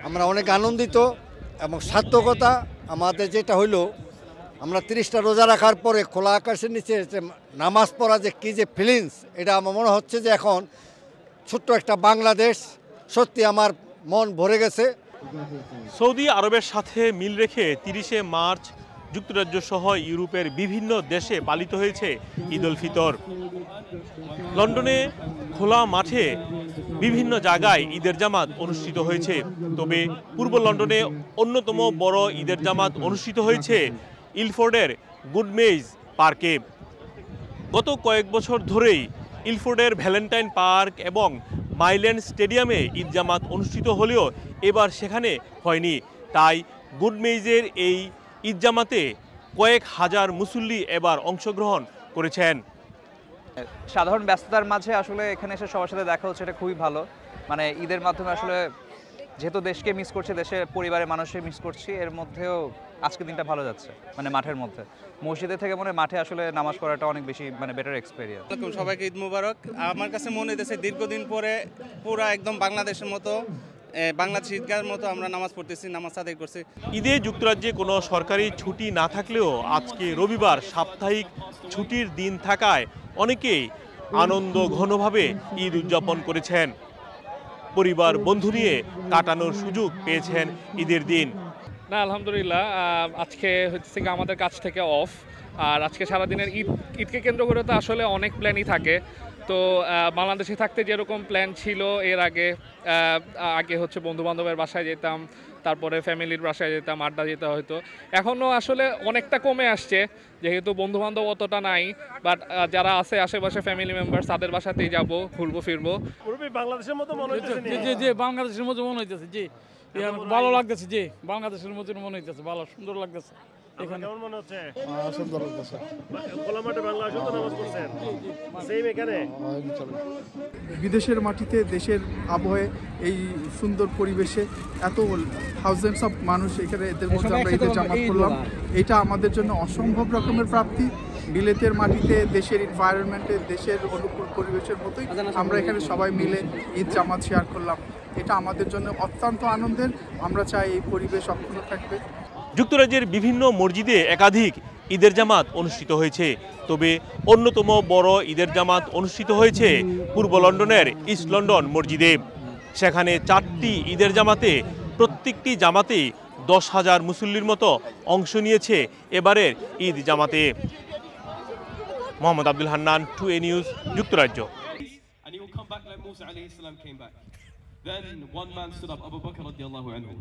আমরা অনেক আনন্দিত এবং সার্থকতা আমাদের যেটা হইলো আমরা 30টা রোজা রাখার পরে খোলা আকাশের নিচে নামাজ পড়া যে কী যে ফিলিংস, এটা আমার মনে হচ্ছে যে এখন ছোট্ট একটা বাংলাদেশ, সত্যি আমার মন ভরে গেছে। সৌদি আরবের সাথে মিল রেখে 30শে মার্চ যুক্তরাজ্য সহ ইউরোপের বিভিন্ন দেশে পালিত হয়েছে ঈদ উল ফিতর। লন্ডনে খোলা মাঠে বিভিন্ন জায়গায় ঈদের জামাত অনুষ্ঠিত হয়েছে, তবে পূর্ব লন্ডনে অন্যতম বড় ঈদের জামাত অনুষ্ঠিত হয়েছে ইলফোর্ডের গুডমেইজ পার্কে। গত কয়েক বছর ধরেই ইলফোর্ডের ভ্যালেন্টাইন পার্ক এবং মাইল্যান্ড স্টেডিয়ামে ঈদ জামাত অনুষ্ঠিত হলেও এবার সেখানে হয়নি। তাই গুডমেইজের এই ঈদ জামাতে কয়েক হাজার মুসল্লি এবার অংশগ্রহণ করেছেন। সাধারণ ব্যস্ততার মাঝে আসলে এখানে এসে সবার সাথে দেখা হচ্ছে, এটা খুবই ভালো। মানে ঈদের মাধ্যমে আসলে যেহেতু দেশকে মিস করছি, দেশের পরিবারের মানুষকে মিস করছি, এর মধ্যেও আজকের দিনটা ভালো যাচ্ছে। মানে মাঠের মধ্যে মসজিদে থেকে মনে মাঠে আসলে নামাজ পড়াটা অনেক বেশি মানে বেটার এক্সপেরিয়েন্স। সবাইকে ঈদ মুবারক। আমার কাছে মনে হইতেছে দীর্ঘদিন পরে পুরা একদম বাংলাদেশের মতো, বাংলাদেশ ঈদগাহের মতো আমরা নামাজ পড়তেছি, নামাজ আদায় করছি। ঈদে যুক্তরাজ্যে কোনো সরকারি ছুটি না থাকলেও আজকে রবিবার সাপ্তাহিক ছুটির দিন থাকায় অনেকেই আনন্দ ঘনভাবে ঈদ উদযাপন করেছেন। পরিবার বন্ধু নিয়ে কাটানোর সুযোগ পেয়েছেন ঈদের দিন। না, আলহামদুলিল্লাহ, আজকে হচ্ছে আমাদের কাছ থেকে অফ, আর আজকে সারাদিনের ঈদকে কেন্দ্র করে তো আসলে অনেক প্ল্যানই থাকে। তো বাংলাদেশে থাকতে যেরকম প্ল্যান ছিল এর আগে হচ্ছে বন্ধুবান্ধবের বাসায় যেতাম, তারপরে ফ্যামিলির বাসায় যেতাম, আড্ডা যেতে হয়তো। এখনও আসলে অনেকটা কমে আসছে, যেহেতু বন্ধুবান্ধব অতটা নাই, বাট যারা আছে আশেপাশে ফ্যামিলি মেম্বার তাদের বাসাতেই যাব, ঘুরবো ফিরবো। বাংলাদেশের মতো মনে হইতেছে, জি বাংলাদেশের মতো মনে হইতেছে, জি ভালো লাগতেছে, জি বাংলাদেশের মতো মনে হইতেছে, ভালো সুন্দর লাগতেছে। এখানে কেমন মনে হচ্ছে? সুন্দর লাগতেছে। খোলা মাঠে বাংলাদেশে তো নামাজ পড়ছেন, সেম এখানে। বিদেশের মাটিতে দেশের আবহে এই সুন্দর পরিবেশে এত থাউজেন্ডস অফ মানুষ এখানে, এদের মধ্যে আমরা ঈদের জামাত করলাম, এটা আমাদের জন্য অসম্ভব রকমের প্রাপ্তি। বিলেতের মাটিতে দেশের এনভায়রনমেন্টে, দেশের অনুকূল পরিবেশের মতোই আমরা এখানে সবাই মিলে ঈদ জামাত শেয়ার করলাম, এটা আমাদের জন্য অত্যন্ত আনন্দের। আমরা চাই এই পরিবেশ অক্ষুণ্ণ থাকবে। যুক্তরাজ্যের বিভিন্ন মসজিদে একাধিক ঈদের জামাত অনুষ্ঠিত হয়েছে, তবে অন্যতম বড় ঈদের জামাত অনুষ্ঠিত হয়েছে পূর্ব লন্ডনের ইস্ট লন্ডন মসজিদে। সেখানে 4টি ঈদের জামাতে প্রত্যেকটি জামাতেই 10,000 মুসল্লির মতো অংশ নিয়েছে এবারের ঈদ জামাতে। মোহাম্মদ আব্দুল হান্নান, 2A নিউজ, যুক্তরাজ্য। Then one man stood up, Abu Bakr radiallahu anhu.